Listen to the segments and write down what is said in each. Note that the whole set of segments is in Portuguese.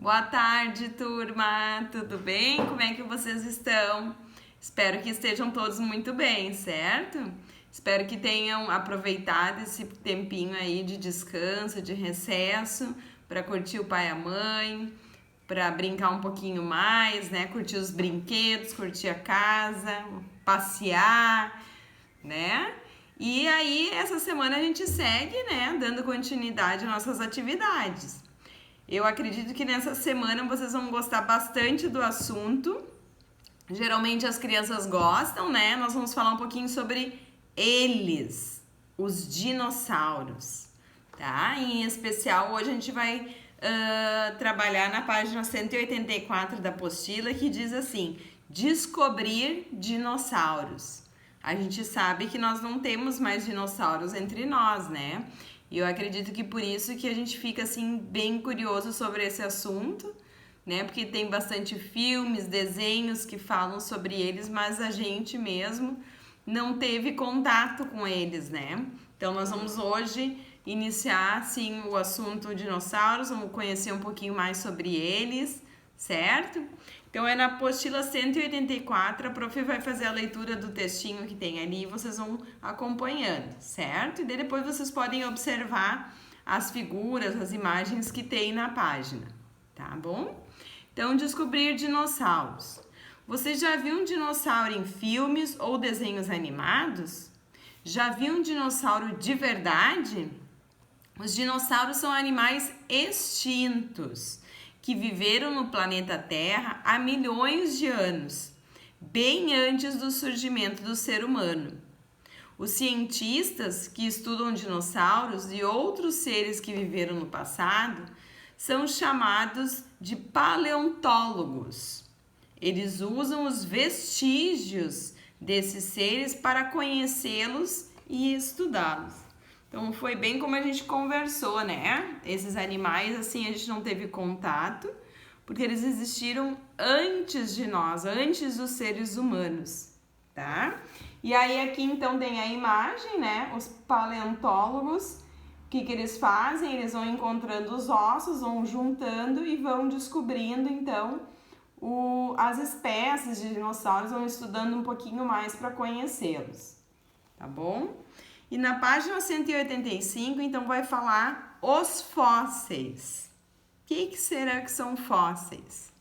Boa tarde, turma! Tudo bem? Como é que vocês estão? Espero que estejam todos muito bem, certo? Espero que tenham aproveitado esse tempinho aí de descanso, de recesso, para curtir o pai e a mãe, para brincar um pouquinho mais, né? Curtir os brinquedos, curtir a casa, passear, né? E aí, essa semana a gente segue, né? Dando continuidade às nossas atividades. Eu acredito que nessa semana vocês vão gostar bastante do assunto. Geralmente as crianças gostam, né? Nós vamos falar um pouquinho sobre eles, os dinossauros, tá? Em especial, hoje a gente vai trabalhar na página 184 da apostila, que diz assim: descobrir dinossauros. A gente sabe que nós não temos mais dinossauros entre nós, né? E eu acredito que por isso que a gente fica assim bem curioso sobre esse assunto, né? Porque tem bastante filmes, desenhos que falam sobre eles, mas a gente mesmo não teve contato com eles, né? Então nós vamos hoje iniciar assim o assunto dinossauros, vamos conhecer um pouquinho mais sobre eles, certo? Então é na apostila 184, a prof vai fazer a leitura do textinho que tem ali e vocês vão acompanhando, certo? E daí depois vocês podem observar as figuras, as imagens que tem na página, tá bom? Então, descobrir dinossauros. Você já viu um dinossauro em filmes ou desenhos animados? Já viu um dinossauro de verdade? Os dinossauros são animais extintos que viveram no planeta Terra há milhões de anos, bem antes do surgimento do ser humano. Os cientistas que estudam dinossauros e outros seres que viveram no passado são chamados de paleontólogos. Eles usam os vestígios desses seres para conhecê-los e estudá-los. Então foi bem como a gente conversou, né? Esses animais, assim, a gente não teve contato, porque eles existiram antes de nós, antes dos seres humanos, tá? E aí aqui então tem a imagem, né? Os paleontólogos, o que eles fazem? Eles vão encontrando os ossos, vão juntando e vão descobrindo então as espécies de dinossauros, vão estudando um pouquinho mais para conhecê-los, tá bom? E na página 185, então, vai falar os fósseis. O que será que são fósseis?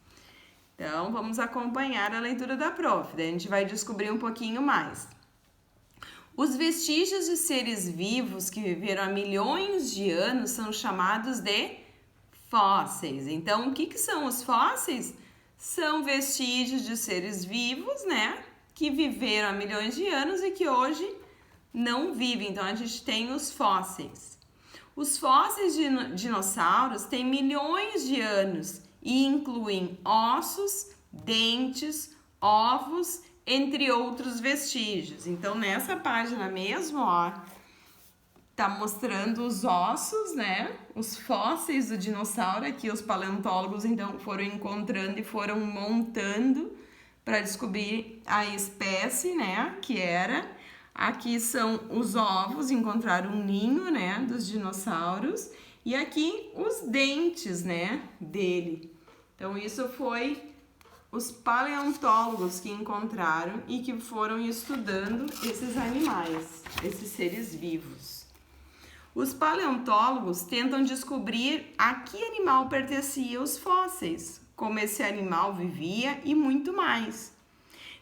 Então, vamos acompanhar a leitura da prof. Daí a gente vai descobrir um pouquinho mais. Os vestígios de seres vivos que viveram há milhões de anos são chamados de fósseis. Então, o que são os fósseis? São vestígios de seres vivos, né? Que viveram há milhões de anos e que hoje não vivem. Então a gente tem os fósseis. Os fósseis de dinossauros têm milhões de anos e incluem ossos, dentes, ovos, entre outros vestígios. Então nessa página mesmo, ó, tá mostrando os ossos, né? Os fósseis do dinossauro. Aqui os paleontólogos então foram encontrando e foram montando para descobrir a espécie, né, que era. Aqui são os ovos, encontraram um ninho, né, dos dinossauros. E aqui os dentes, né, dele. Então, isso foi os paleontólogos que encontraram e que foram estudando esses animais, esses seres vivos. Os paleontólogos tentam descobrir a que animal pertenciam os fósseis, como esse animal vivia e muito mais.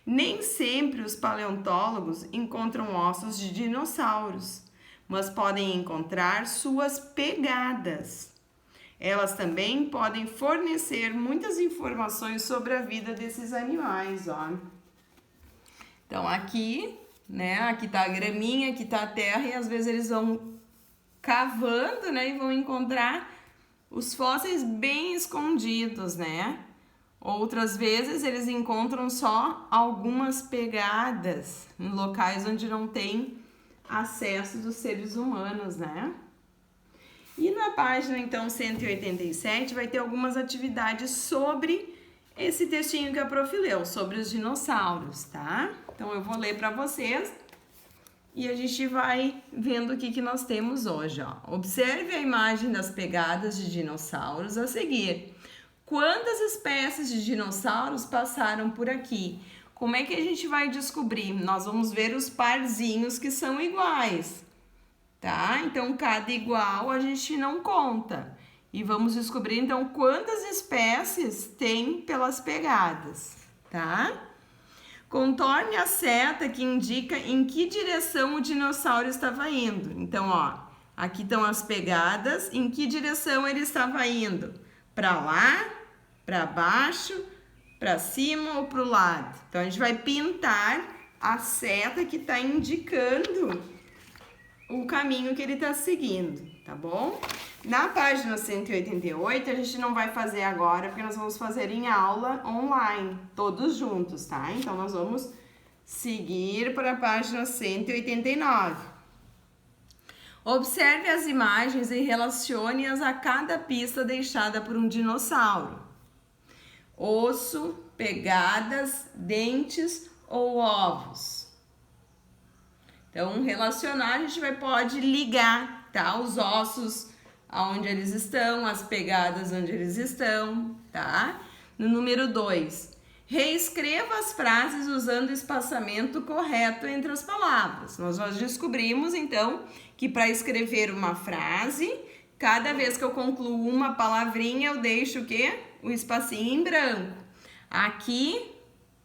Nem sempre os paleontólogos encontram ossos de dinossauros, mas podem encontrar suas pegadas. Elas também podem fornecer muitas informações sobre a vida desses animais, ó. Então aqui, né, aqui tá a graminha, aqui tá a terra e às vezes eles vão cavando, né, e vão encontrar os fósseis bem escondidos, né? Outras vezes eles encontram só algumas pegadas em locais onde não tem acesso dos seres humanos, né? E na página então 187 vai ter algumas atividades sobre esse textinho que a prof leu, sobre os dinossauros, tá? Então eu vou ler para vocês e a gente vai vendo o que nós temos hoje, ó. Observe a imagem das pegadas de dinossauros a seguir. Quantas espécies de dinossauros passaram por aqui? Como é que a gente vai descobrir? Nós vamos ver os parzinhos que são iguais, tá? Então, cada igual a gente não conta. E vamos descobrir, então, quantas espécies tem pelas pegadas, tá? Contorne a seta que indica em que direção o dinossauro estava indo. Então, ó, aqui estão as pegadas, em que direção ele estava indo? Para lá, para baixo, para cima ou para o lado? Então, a gente vai pintar a seta que está indicando o caminho que ele está seguindo, tá bom? Na página 188, a gente não vai fazer agora, porque nós vamos fazer em aula online, todos juntos, tá? Então, nós vamos seguir para a página 189. Observe as imagens e relacione-as a cada pista deixada por um dinossauro. Osso, pegadas, dentes ou ovos. Então, relacionar, a gente pode ligar, tá? Os ossos aonde eles estão, as pegadas onde eles estão, tá? No número 2, reescreva as frases usando o espaçamento correto entre as palavras. Nós já descobrimos, então, que para escrever uma frase, cada vez que eu concluo uma palavrinha, eu deixo o quê? O espacinho em branco. Aqui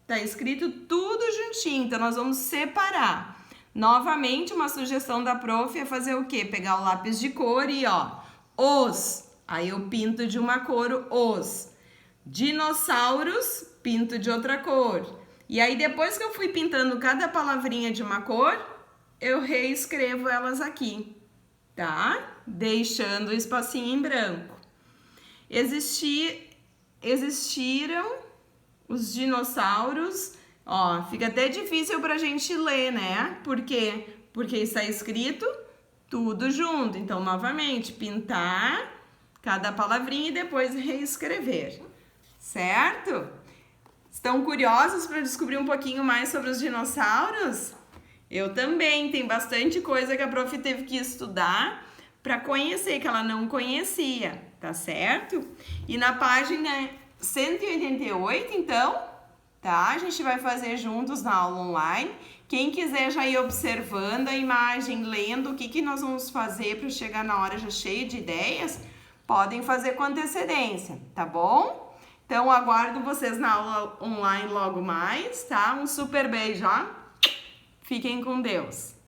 tá escrito tudo juntinho, então nós vamos separar. Novamente, uma sugestão da prof é fazer o quê? Pegar o lápis de cor e, ó, os. Aí eu pinto de uma cor os. Dinossauros, pinto de outra cor. E aí, depois que eu fui pintando cada palavrinha de uma cor, eu reescrevo elas aqui, tá? Deixando o espacinho em branco. Existiram os dinossauros. Ó, fica até difícil pra gente ler, né? Por quê? Porque está escrito tudo junto. Então, novamente, pintar cada palavrinha e depois reescrever. Certo? Estão curiosos para descobrir um pouquinho mais sobre os dinossauros? Eu também. Tem bastante coisa que a prof teve que estudar para conhecer, que ela não conhecia, tá certo? E na página 188, então, tá? A gente vai fazer juntos na aula online. Quem quiser já ir observando a imagem, lendo o que nós vamos fazer para chegar na hora já cheio de ideias, podem fazer com antecedência, tá bom? Então, aguardo vocês na aula online logo mais, tá? Um super beijo, ó. Fiquem com Deus.